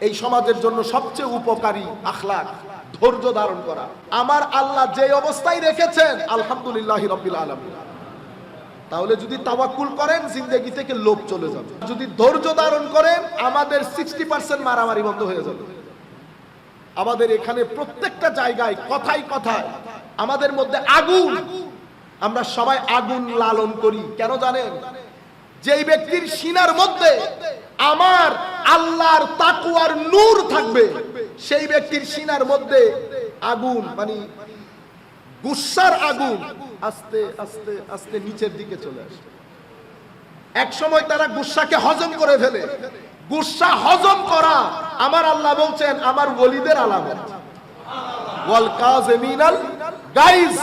এই সমাজের জন্য সবচেয়ে উপকারী আখলাক ধৈর্য ধারণ করা। আমার আল্লাহ যে অবস্থায় রেখেছেন আলহামদুলিল্লাহি রাব্বিল আলামিন। তাহলে যদি তাওয়াক্কুল করেন জিন্দেগি থেকে লোভ চলে যাবে। যদি ধৈর্য ধারণ করেন আমাদের 60% মারামারি বন্ধ হয়ে যাবে। আমাদের এখানে প্রত্যেকটা জায়গায় কথায় কথায় আমাদের মধ্যে আগুন, আমরা সবাই আগুন লালন করি। কেন জানেন? যেই ব্যক্তির সিনার মধ্যে আমার আল্লাহর তাকওয়ার নূর থাকবে সেই ব্যক্তির সিনার মধ্যে আগুন মানে গুসার আগুন আস্তে আস্তে আস্তে নিচের দিকে চলে আসে। এক সময় তারা গুসাকে হজম করে ফেলে। গুসা হজম করা আমার আল্লাহ বলছেন আমার ওলিদের আলামত। ওয়াল কাযিমিনাল গাইজ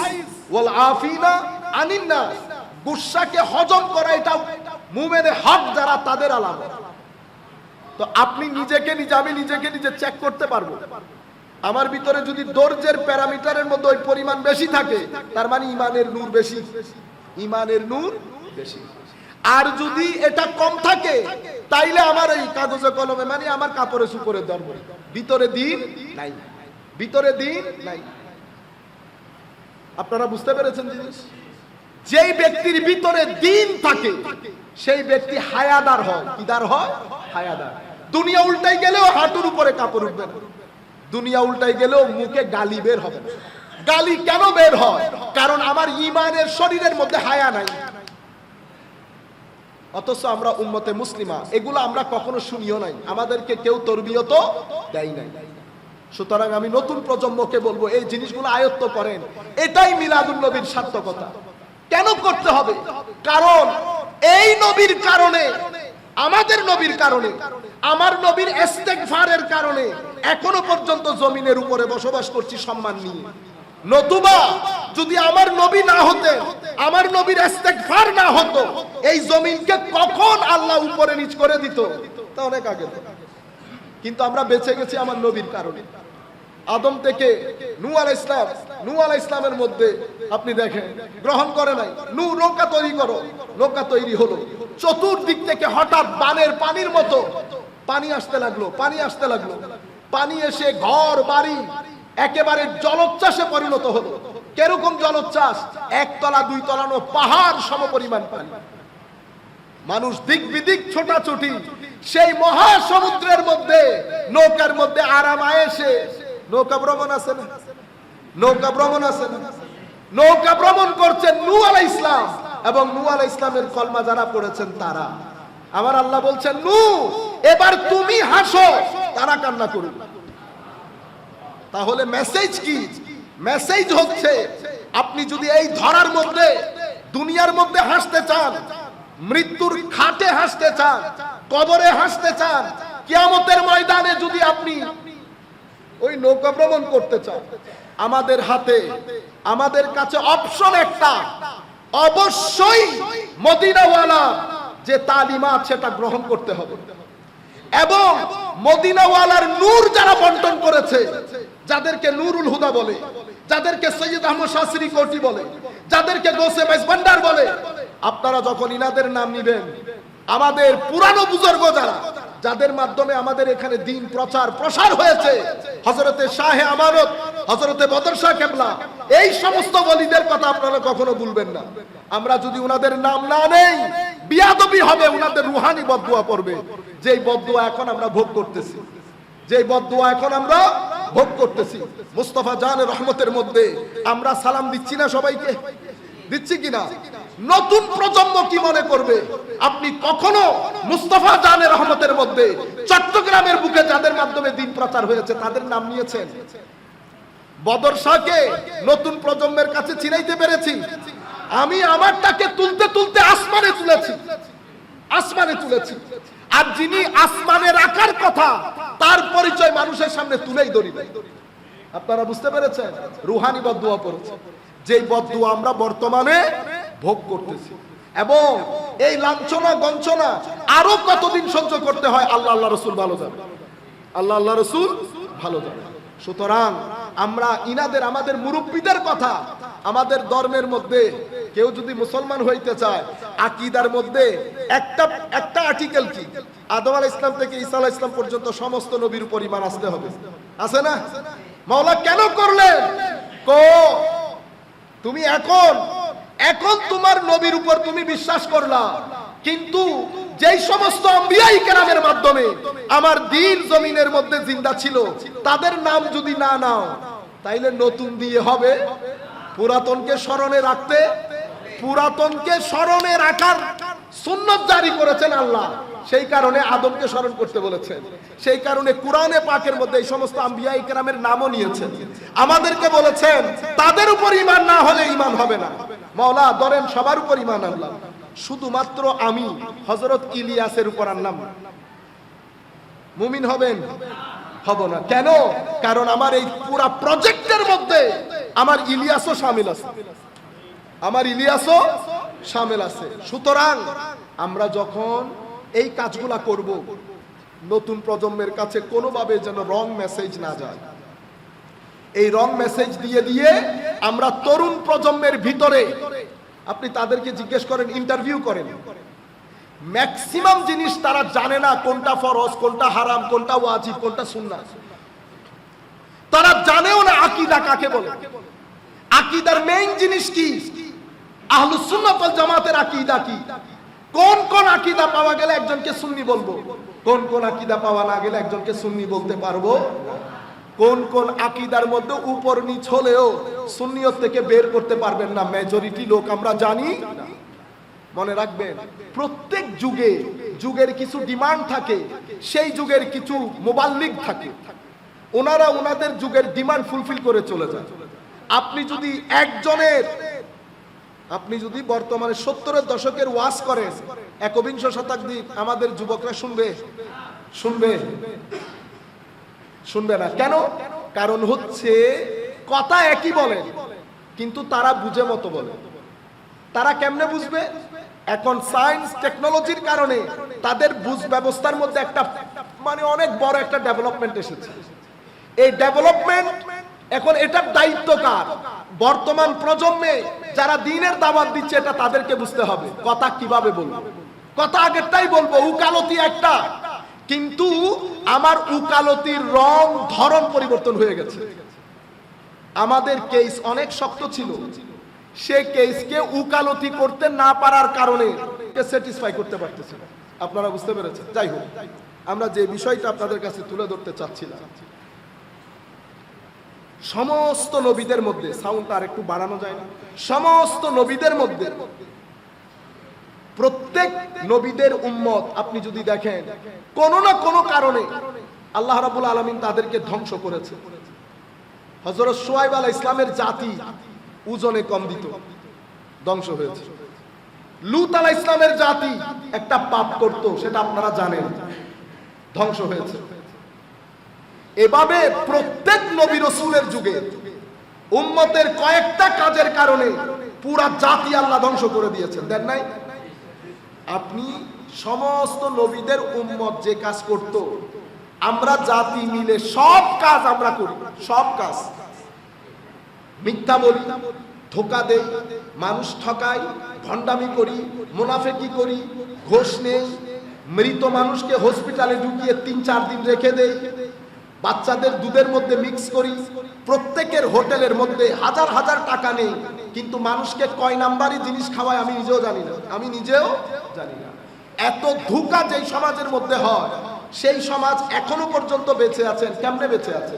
ওয়াল আফিনা আনিন নাস। গুসাকে হজম করা এটা মুমিনের হক যারা তাদের আলামত। তো আপনি নিজেকে নিজে আমি নিজেকে নিজে চেক করতে পারবো। আমার ভিতরে যদি ধৈর্যের প্যারামিটারের মধ্যে ওই পরিমাণ বেশি থাকে তার মানে ইমানের নূর বেশি, ইমানের নূর বেশি। আর যদি এটা কম থাকে তাইলে আমার এই কাগজে কলমে মানে আমার কাপড়ে সুপরে ধর্ম, ভিতরে দিন নাই, ভিতরে দিন নাই। আপনারা বুঝতে পেরেছেন জিনিস? যেই ব্যক্তির ভিতরে দিন থাকে সেই ব্যক্তি হায়াদার হয়। কিদার হয়? হায়াদার। দুনিয়া উল্টাই গেলেও হাঁটুর উপরে কাপড় উঠবে না, দুনিয়া উল্টাই গেলেও মুখে গালি বের হবে না। গালি কেন বের হয়? কারণ আমার ইমানের শরীরের মধ্যে হায়া নাই। অথচ আমরা উম্মতে মুসলিমা এগুলো আমরা কখনো শুনিও নাই, আমাদেরকে কেউ তরবিয়ত দেয় নাই। সুতরাং আমি নতুন প্রজন্মকে বলবো এই জিনিসগুলো আয়ত্ত করেন। এটাই মিলাদুন নবীর সার্থকতা। কেন করতে হবে? কারণ এই নবীর কারণে, আমাদের নবীর কারণে, আমার নবীর ইস্তেগফারের কারণে এখনো পর্যন্ত জমিনের উপরে বসবাস করছি সম্মান নিয়ে। নতুবা যদি আমার নবী না হতেন, আমার নবীর ইস্তেগফার না হতো, এই জমিনকে কখন আল্লাহ উপরে নিচ করে দিত তা অনেক আগে। কিন্তু আমরা বেঁচে গেছি আমার নবীর কারণে। আদম থেকে নূহ আলাইহিস সালাম, নূহ আলাইহিস সালামের মধ্যে আপনি দেখেন গ্রহণ করে নাই। নূহ নৌকা তৈরি করো, নৌকা তৈরি হলো। চতুর্দিক থেকে হঠাৎ বানের পানির মতো পানি আসতে লাগলো, পানি আসতে লাগলো। পানি এসে ঘর বাড়ি একেবারে জলোচ্ছ্বাসে পরিণত হলো। কিরকম জলোচ্ছ্বাস? একতলা দুই তলানো পাহাড় সমপরিমাণ পানি। মানুষ দিক বিদিক ছোটাছুটি। সেই মহাসমুদ্রের মধ্যে নৌকার মধ্যে আরাম আয়েসে নৌকা ভ্রমণ আছে না, নৌকা ভ্রমণ আছে না, নৌকা ভ্রমণ করছেন নূহ আলাইহিস সালাম এবং নূহ আলাইহিস সালামের কলমা যারা পড়েছেন তারা। আমার আল্লাহ বলছেন নূহ এবার তুমি হাসো, তারা কান্না করুক। তাহলে মেসেজ কি? মেসেজ হচ্ছে আপনি যদি এই ধরার মধ্যে দুনিয়ার মধ্যে হাসতে চান, মৃত্যুর খাটে হাসতে চান, কবরে হাসতে চান, কিয়ামতের ময়দানে যদি আপনি ওই নৌকা ভ্রমণ করতে চান, আমাদের হাতে আমাদের কাছে অপশন একটা, অবশ্যই মদিনাওয়ালা যে তালিমাত সেটা গ্রহণ করতে হবে। এবং মদিনাওয়ালার নূর যারা বন্টন করেছে, যাদেরকে নূরুল হুদা বলে, যাদেরকে সৈয়দ আহমদ শাসরি কোটি বলে, যাদেরকে গোসে বাইস ভান্ডার বলে, আপনারা যখন ইনাদের নাম নিবেন, আমাদের পুরানো বুজুর্গ যারা, যাদের মাধ্যমে আমাদের এখানে দ্বীন প্রচার প্রসার হয়েছে, হযরতে শাহে আমানত, হযরতে বদর শাহ কেবলা, এই সমস্ত ওলিদের কথা আপনারা কখনো ভুলবেন না। আমরা যদি উনাদের নাম না নেই বিয়াদবি হবে, উনাদের রুহানি বদদুয়া পড়বে। যেই বদদুয়া এখন আমরা ভোগ করতেছি, যেই বদদুয়া এখন আমরা ভোগ করতেছি। মুস্তাফা জানের রহমতের মধ্যে আমরা সালাম দিচ্ছি না সবাইকে? দিচ্ছি কিনা? নতুন প্রজন্ম কি মনে করবে? আপনি কখনো মুস্তাফা জানের রহমতের মধ্যে চট্টগ্রামের বুকে যাদের মাধ্যমে দ্বীন প্রচার হয়েছে তাদের নাম নিয়েছেন? বদর শাহকে নতুন প্রজন্মের কাছে চিনাইতে পেরেছি? আমি আমারটাকে তুলতে তুলতে আসমানে তুলেছি, আসমানে তুলেছি। আর যিনি আসমানে রাখার কথা তার পরিচয় মানুষের সামনে তুলেই ধরি নাই। আপনারা বুঝতে পেরেছেন? রুহানি বদদুয়া পড়েছে, যেই বদদুয়া আমরা বর্তমানে ভোগ করতেছি। এবং এই লাঞ্ছনা গঞ্চনা আরো কতদিন সহ্য করতে হয় আল্লাহ আল্লাহ রসুল ভালো জানে, আল্লাহ আল্লাহ রসুল ভালো জানে। সুতরাং আমরা ইনাদের, আমাদের মুরব্বীদের কথা, আমাদের ধর্মের মধ্যে কেউ যদি মুসলমান হইতে চায় আকীদার মধ্যে একটা একটা আর্টিকেল কি, আদম আলাইহিস সালাম থেকে ঈসা আলাইহিস সালাম পর্যন্ত সমস্ত নবীর উপর ঈমান আসতে হবে, আছে না? মাওলা কেন করলেন? তুমি এখন তোমার নবীর উপর তুমি বিশ্বাস করলা, কিন্তু যেই সমস্ত আম্বিয়াই কেরামের মাধ্যমে আমার দ্বীন জমিনের মধ্যে জিন্দা ছিল, তাদের নাম যদি না নাও তাইলে নতুন দিয়ে হবে? পুরাতনকে স্মরণে রাখতে, পুরাতনকে স্মরণে রাখার সুন্নাত জারি করেছেন আল্লাহ, সেই কারণে আদমকে স্মরণ করতে বলেছেন। সেই কারণে কোরআনে পাকের মধ্যে এই সমস্ত আম্বিয়া ইকরামের নামও নিয়েছেন, আমাদেরকে বলেছেন তাদের উপর ঈমান না হলে ঈমান হবে না। মাওলা ধরেন সবার উপর ঈমান আনলাম, শুধুমাত্র আমি হযরত ইলিয়াসের উপর আনলাম, মুমিন হবেন? হব না। কেন? কারণ আমার এই পুরা প্রজেক্টের মধ্যে আমার ইলিয়াসও শামিল আছে, আমার ইলিয়াসও শামিল আছে। সুতরাং আমরা যখন এই কাজগুলা করব, নতুন প্রজন্মের কাছে কোনোভাবে যেন রং মেসেজ না যায়। এই রং মেসেজ দিয়ে দিয়ে আমরা তরুণ প্রজন্মের ভিতরে, আপনি তাদেরকে জিজ্ঞেস করেন, ইন্টারভিউ করেন, ম্যাক্সিমাম জিনিস তারা জানে না, কোনটা ফরজ, কোনটা হারাম, কোনটা ওয়াজিব, কোনটা সুন্নাত। তারা জানেও না আকীদা কাকে বলে, আকীদার মেইন জিনিস কি, আহলুস সুন্নাত ওয়াল জামাতের আকীদা কি, কোন কোন আকীদা পাওয়া গেলে একজনকে সুন্নি বলবো, কোন কোন আকীদা পাওয়া না গেলে একজনকে সুন্নি বলতে পারবো, কোন কোন আকীদার মধ্যে উপর নিচ হলেও সুন্নিয়ত থেকে বের করতে পারবেন না মেজরিটি লোক, আমরা জানি। মনে রাখবেন, প্রত্যেক যুগে যুগের কিছু ডিমান্ড থাকে, সেই যুগের কিছু মুবাল্লিগ থাকে, ওনারা ওনাদের যুগের ডিমান্ড ফুলফিল করে চলে যায়। আপনি যদি বর্তমানে 70-এর দশকের ওয়াজ করেন, একবিংশ শতাব্দী আমাদের যুবকরা শুনবে না। কেন? কারণ হচ্ছে কথা একই বলে, কিন্তু তারা বুঝে মতো বলে। তারা কেমনে বুঝবে? এখন সায়েন্স টেকনোলজির কারণে তাদের বুঝ ব্যবস্থার মধ্যে একটা অনেক বড় একটা ডেভেলপমেন্ট এসেছে। এই ডেভেলপমেন্ট এখন এটার দায়িত্ব কার? বর্তমান প্রজন্মে যারা দ্বীনের দাওয়াত দিচ্ছে, এটা তাদেরকে বুঝতে হবে। কথা কিভাবে বলবো? কথা আগেরটাই বলবো, উকালতি একটা, কিন্তু আমার উকালতির রং ধরন পরিবর্তন হয়ে গেছে। আমাদের কেস অনেক শক্ত ছিল, সে কেসকে উকালতি করতে না পারার কারণে স্যাটিসফাই করতে পারতেছিল। আপনারা বুঝতে পেরেছেন? যাই হোক, আমরা যে বিষয়টা আপনাদের কাছে তুলে ধরতে চাচ্ছিলাম, সমস্ত নবীদের মধ্যে, সাউন্ডটা আর একটু বাড়ানো যায় না? সমস্ত নবীদের মধ্যে প্রত্যেক নবীদের উম্মত আপনি যদি দেখেন, কোনো না কোনো কারণে আল্লাহ রাব্বুল আলামিন তাদেরকে ধ্বংস করেছে। হযরত শুআয়ব আলাইহিস সালামের জাতি ওজনে কম দিত, ধ্বংস হয়েছে। লূত আলাইহিস সালামের জাতি একটা পাপ করত, সেটা আপনারা জানেন, ধ্বংস হয়েছে। এভাবে প্রত্যেক নবী রাসূলের যুগে উম্মতের কয়েকটা কাজের কারণে পুরা জাতি আল্লাহ ধ্বংস করে দিয়েছেন, দেন নাই? আপনি সমস্ত নবীদের উম্মত যে কাজ করত, আমরা জাতি মিলে সব কাজ আমরা করি, সব কাজ। মিথ্যা বলি, ধোঁকা দেই, মানুষ ঠকাই, ভণ্ডামি করি, মুনাফিকি করি, ঘুষ নেই, মৃত মানুষকে হসপিটালে ঢুকিয়ে 3-4 দিন রেখে দেই, বাচ্চাদের দুধের মধ্যে মিক্স করি, প্রত্যেকের হোটেলের মধ্যে হাজার হাজার টাকা নেই, কিন্তু মানুষকে কয় নাম্বারই জিনিস খাওয়ায় আমি নিজেও জানি না। এত ধোঁকা যেই সমাজের মধ্যে হয়, সেই সমাজ এখনো পর্যন্ত বেঁচে আছেন। কেমনে বেঁচে আছে?